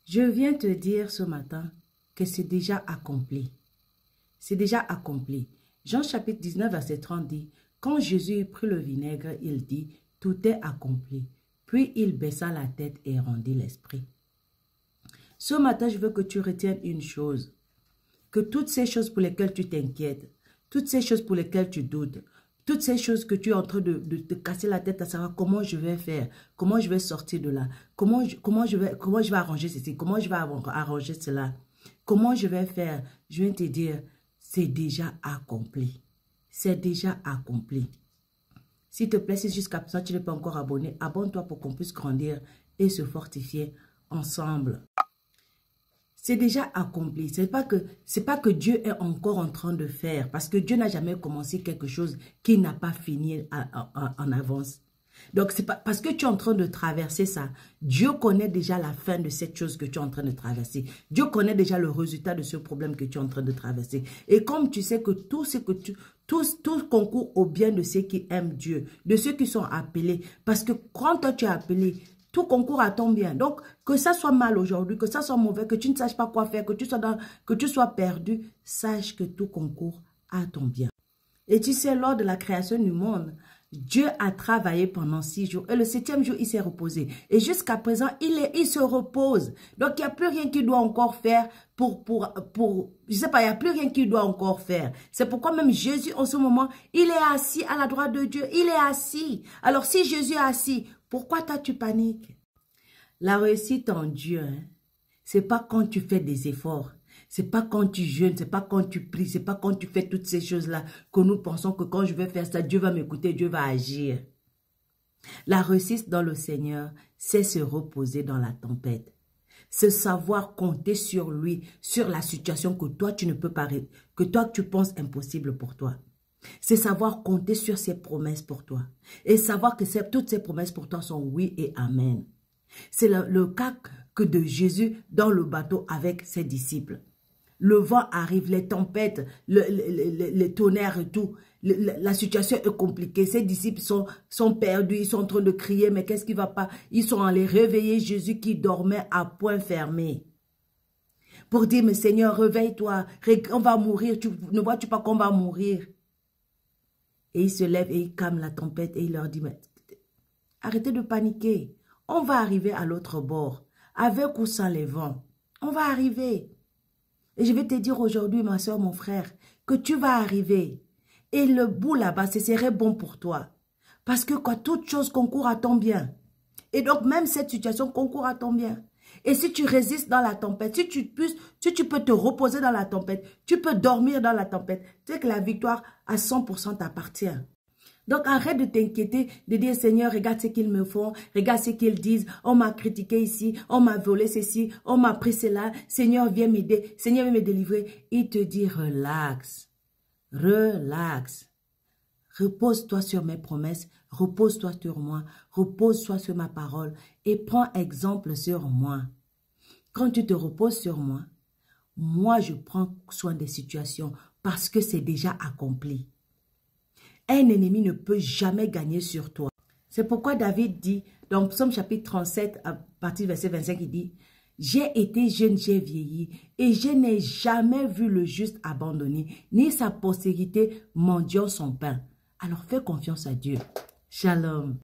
Je viens te dire ce matin que c'est déjà accompli. C'est déjà accompli. Jean chapitre 19, verset 30 dit, quand Jésus prit le vinaigre, il dit, tout est accompli. Puis il baissa la tête et rendit l'esprit. Ce matin, je veux que tu retiennes une chose, que toutes ces choses pour lesquelles tu t'inquiètes, toutes ces choses pour lesquelles tu doutes, toutes ces choses que tu es en train de te casser la tête à savoir comment je vais faire, comment je vais sortir de là, comment je vais arranger ceci, comment je vais arranger cela, comment je vais faire, je viens te dire, c'est déjà accompli. C'est déjà accompli. S'il te plaît, si jusqu'à présent tu n'es pas encore abonné, abonne-toi pour qu'on puisse grandir et se fortifier ensemble. C'est déjà accompli. C'est pas que Dieu est encore en train de faire. Parce que Dieu n'a jamais commencé quelque chose qu'il n'a pas fini en avance. Donc, c'est pas parce que tu es en train de traverser ça. Dieu connaît déjà la fin de cette chose que tu es en train de traverser. Dieu connaît déjà le résultat de ce problème que tu es en train de traverser. Et comme tu sais que tout concourt au bien de ceux qui aiment Dieu, de ceux qui sont appelés. Parce que quand toi tu es appelé, tout concourt à ton bien. Donc, que ça soit mal aujourd'hui, que ça soit mauvais, que tu ne saches pas quoi faire, que tu sois perdu, sache que tout concourt à ton bien. Et tu sais, lors de la création du monde, Dieu a travaillé pendant 6 jours. Et le 7e jour, il s'est reposé. Et jusqu'à présent, il se repose. Donc, il n'y a plus rien qu'il doit encore faire je sais pas, il n'y a plus rien qu'il doit encore faire. C'est pourquoi même Jésus, en ce moment, il est assis à la droite de Dieu. Il est assis. Alors, si Jésus est assis, pourquoi toi tu paniques? La réussite en Dieu, hein, c'est pas quand tu fais des efforts. C'est pas quand tu jeûnes, c'est pas quand tu pries, c'est pas quand tu fais toutes ces choses-là que nous pensons que quand je vais faire ça, Dieu va m'écouter, Dieu va agir. La réussite dans le Seigneur, c'est se reposer dans la tempête. C'est savoir compter sur lui, sur la situation que toi tu ne peux pas, que toi tu penses impossible pour toi. C'est savoir compter sur ses promesses pour toi. Et savoir que toutes ces promesses pour toi sont oui et amen. C'est le cas que de Jésus dans le bateau avec ses disciples. Le vent arrive, les tempêtes, les tonnerres et tout. La situation est compliquée. Ses disciples sont perdus, ils sont en train de crier, mais qu'est-ce qui ne va pas? Ils sont allés réveiller Jésus qui dormait à point fermé. Pour dire, mais Seigneur, réveille-toi, on va mourir, ne vois-tu pas qu'on va mourir? Et il se lève et il calme la tempête et il leur dit, mais arrêtez de paniquer. On va arriver à l'autre bord, avec ou sans les vents. On va arriver. Et je vais te dire aujourd'hui, ma soeur, mon frère, que tu vas arriver. Et le bout là-bas, ce serait bon pour toi. Parce que quoi, toute chose concourt à ton bien. Et donc, même cette situation concourt à ton bien. Et si tu résistes dans la tempête, si tu peux te reposer dans la tempête, tu peux dormir dans la tempête, tu sais que la victoire à 100% t'appartient. Donc, arrête de t'inquiéter, de dire, Seigneur, regarde ce qu'ils me font, regarde ce qu'ils disent, on m'a critiqué ici, on m'a volé ceci, on m'a pris cela, Seigneur, viens m'aider, Seigneur, viens me délivrer. Il te dit, relax, relax, repose-toi sur mes promesses, repose-toi sur moi, repose-toi sur ma parole et prends exemple sur moi. Quand tu te reposes sur moi, moi, je prends soin des situations parce que c'est déjà accompli. Un ennemi ne peut jamais gagner sur toi. C'est pourquoi David dit, dans Psaume chapitre 37, à partir du verset 25, il dit, « J'ai été jeune, j'ai vieilli, et je n'ai jamais vu le juste abandonné, ni sa postérité mendiant son pain. » Alors fais confiance à Dieu. Shalom.